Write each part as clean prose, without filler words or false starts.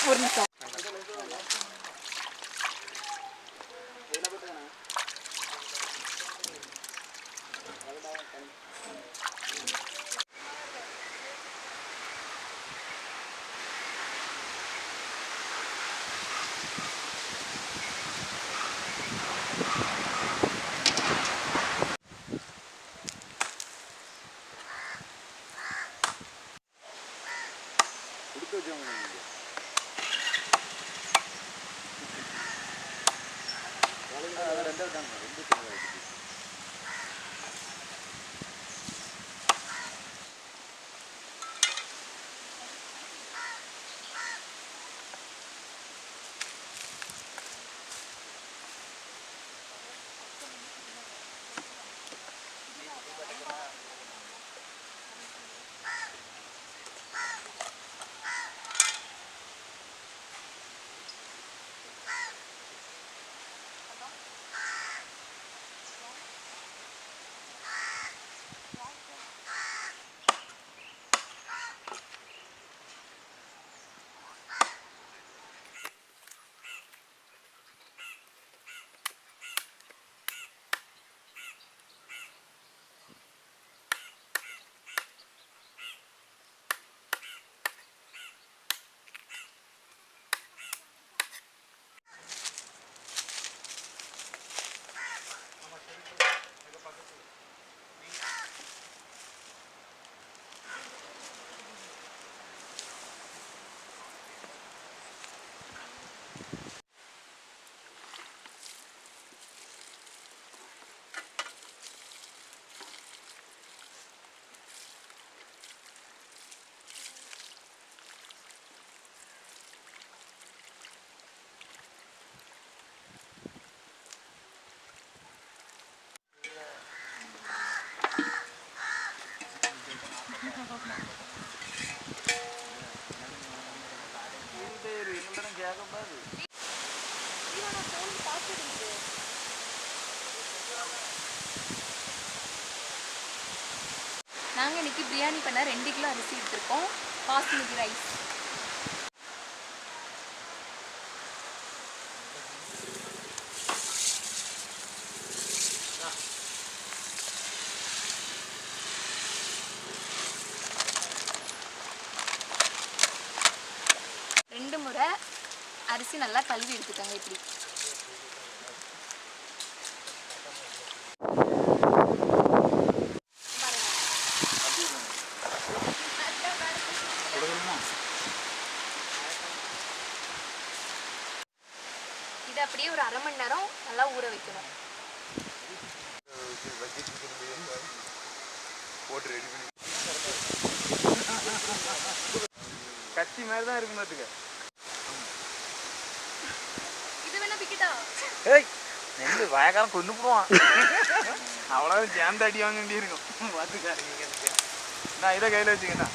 ஒரு நிமிஷம். நாங்கள் இன்றைக்கி பிரியாணி பண்ண 2 கிலோ அரிசி எடுத்துருக்கோம். பாஸ்மதி ரைஸ். ரெண்டு முறை அரிசி நல்லா கழுவி எடுத்துக்கோங்க. இப்படி இதை அப்படியே ஒரு 1/2 மணி நேரம் நல்லா ஊற வைக்கணும். கட்சி மாதிரி தான் இருக்கும் பார்த்துக்க. இது வேணா பிக்கிட்டா? ஏய் நெல்லு வயக்காரன் கொண்டு போடுவான். அவ்வளோ சேர்ந்து அடி வாங்க வேண்டி இருக்கும் பார்த்துக்காருங்க. நான் இதை கையில் வச்சுக்கண்ணா.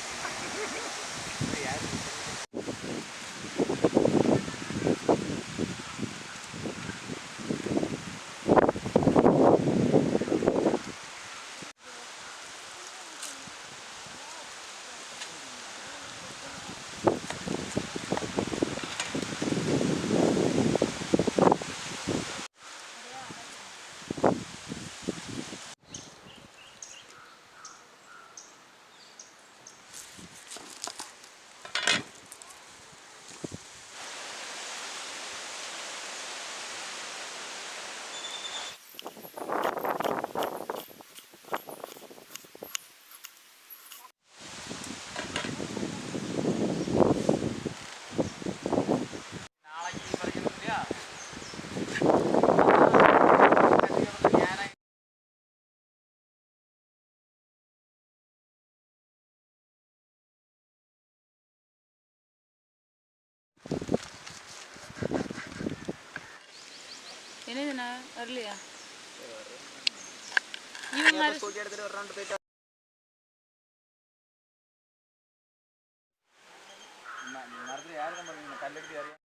என்னதுண்ணா வரலையா? ஸ்கூட்டி எடுத்துட்டு வர்றான்ட்டு போயிட்டா. மரத்துல யாரு தான் பண்ணுவீங்க? கல்லெடுத்து யாரையும்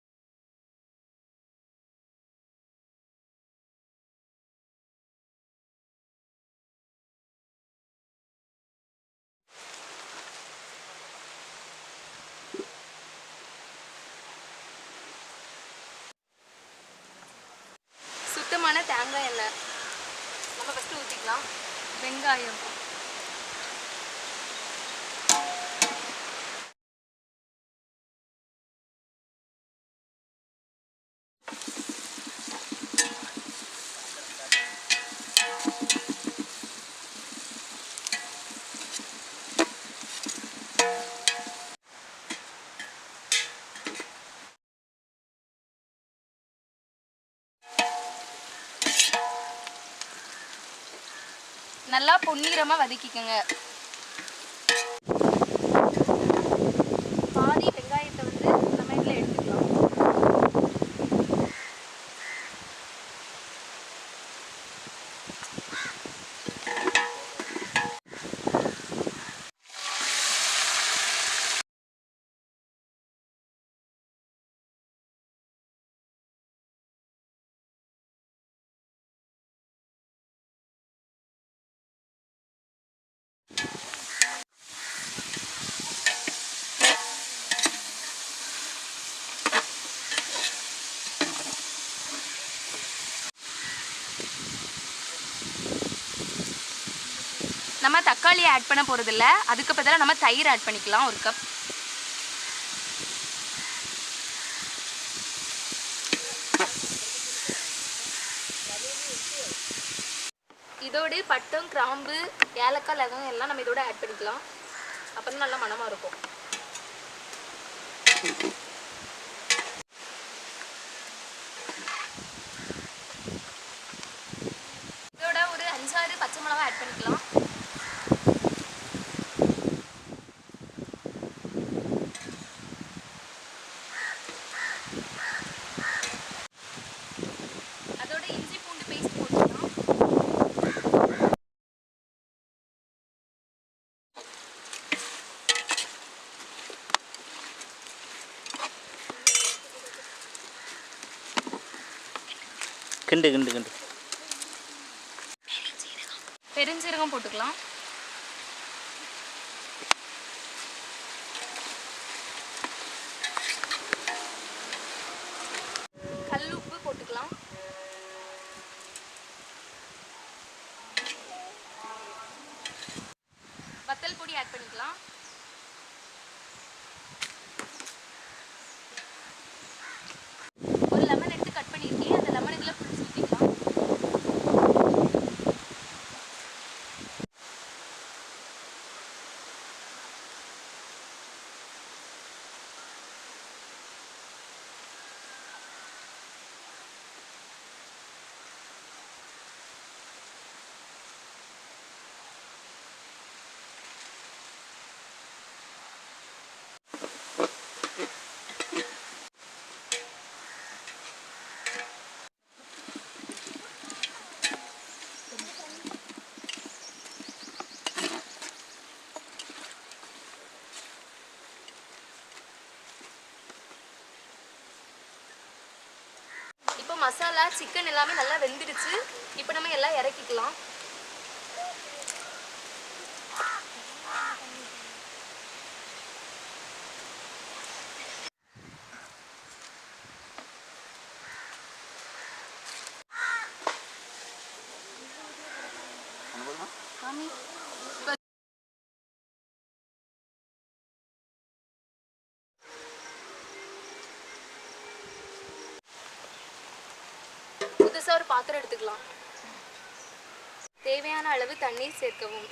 பண்ணிக்கலாம். வெங்காயம், நல்லா பொன்னிறமா வதக்கிக்கோங்க. பாதி வெங்காயத்தை வந்து நம்ம இதில் எடுத்துக்கலாம். நம்ம தக்காளி ஆட் பண்ண போகிறதில்ல, அதுக்கு பதிலாக நம்ம தயிர் ஆட் பண்ணிக்கலாம் 1 கப். இதோடு பட்டம், கிராம்பு, ஏலக்காய், லவங்கம் எல்லாம் நம்ம இதோட ஆட் பண்ணிக்கலாம். அப்போ தான் நல்லா மணமாக இருக்கும். இதோட ஒரு 5-6 பச்சை மிளகாய் ஆட் பண்ணிக்கலாம். அதோட இஞ்சி பூண்டு பேஸ்ட் போட்டுக்கலாம். கிண்டு கிண்டு கிண்டு பெருஞ்சீரகம் போட்டுக்கலாம். கல் உப்பு போட்டுக்கலாம். வத்தல் பொடி ஆட் பண்ணிக்கலாம். ஒரு லெமன் எடுத்து கட் பண்ணியிருக்கேன். அந்த லெமன் இதில் புளிச்சு ஊற்றிக்கலாம். இப்போ மசாலா, சிக்கன் எல்லாமே நல்லா வெந்துடுச்சு. இப்போ நம்ம எல்லாம் இறக்கிக்கலாம். புதுசாக ஒரு பாத்திரம் எடுத்துக்கலாம். தேவையான அளவு தண்ணீர் சேர்க்கவும்.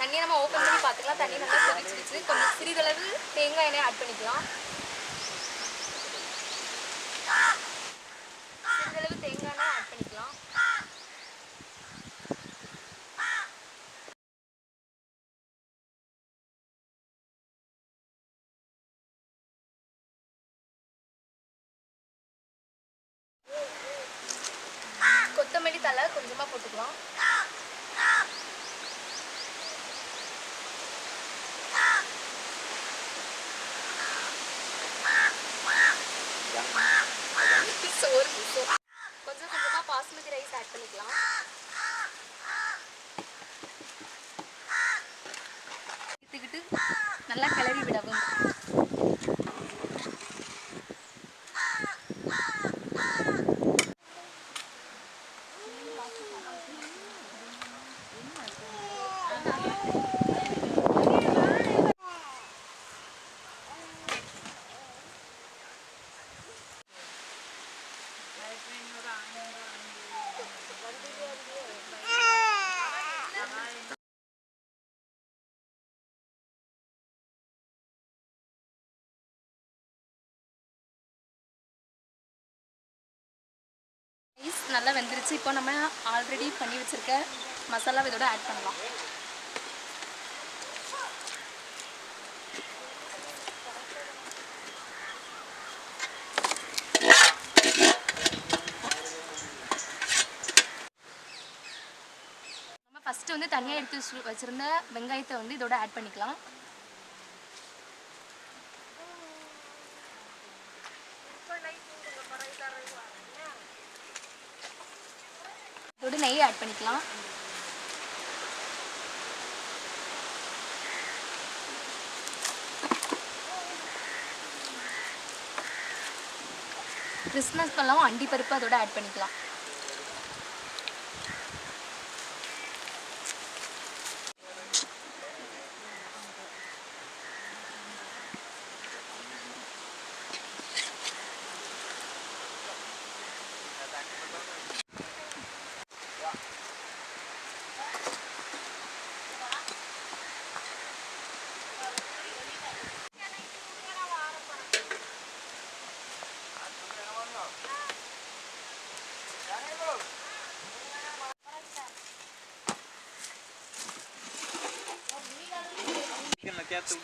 தண்ணியை நம்ம ஓப்பன் பண்ணி பார்த்துக்கலாம். தண்ணி நல்லா கொதிச்சிருச்சு. கொஞ்சம் சிறிதளவு தேங்காய் எண்ணெய் ஆட் பண்ணிக்கலாம். சிறிதளவு தேங்காய் எண்ணெய் ஆட் பண்ணிக்கலாம். கொத்தமல்லி தழை கொஞ்சமாக போட்டுக்கலாம். கொஞ்சம் கொஞ்சமாக பாஸ்மதி ரைஸ் ஆட் பண்ணிக்கலாம். எடுத்துக்கிட்டு நல்லா கிளறி விடவும். ரைஸ் நல்லா வெந்துருச்சு. இப்போ நம்ம ஆல்ரெடி பண்ணி வச்சுருக்க மசாலா இதோட ஆட் பண்ணலாம். நம்ம ஃபஸ்ட்டு வந்து தனியாக எடுத்து வச்சுருந்த வெங்காயத்தை வந்து இதோட ஆட் பண்ணிக்கலாம். இதோட நெய் ஆட் பண்ணிக்கலாம். கிறிஸ்மஸ் பழம் அண்டி பருப்பு அதோட ஆட் பண்ணிக்கலாம். क्या तू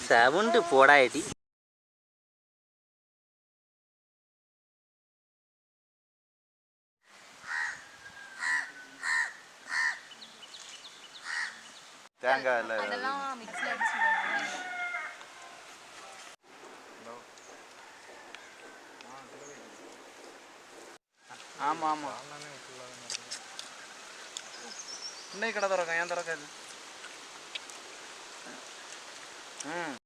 சவுண்டு போடாயடி. தேங்காய் இல்லை அதெல்லாம் மிக்ஸில் அடிச்சு. ஆமாம் ஆமாம் இன்னைக்கு கடை திறக்கும் ஏன் திறக்காது? ம்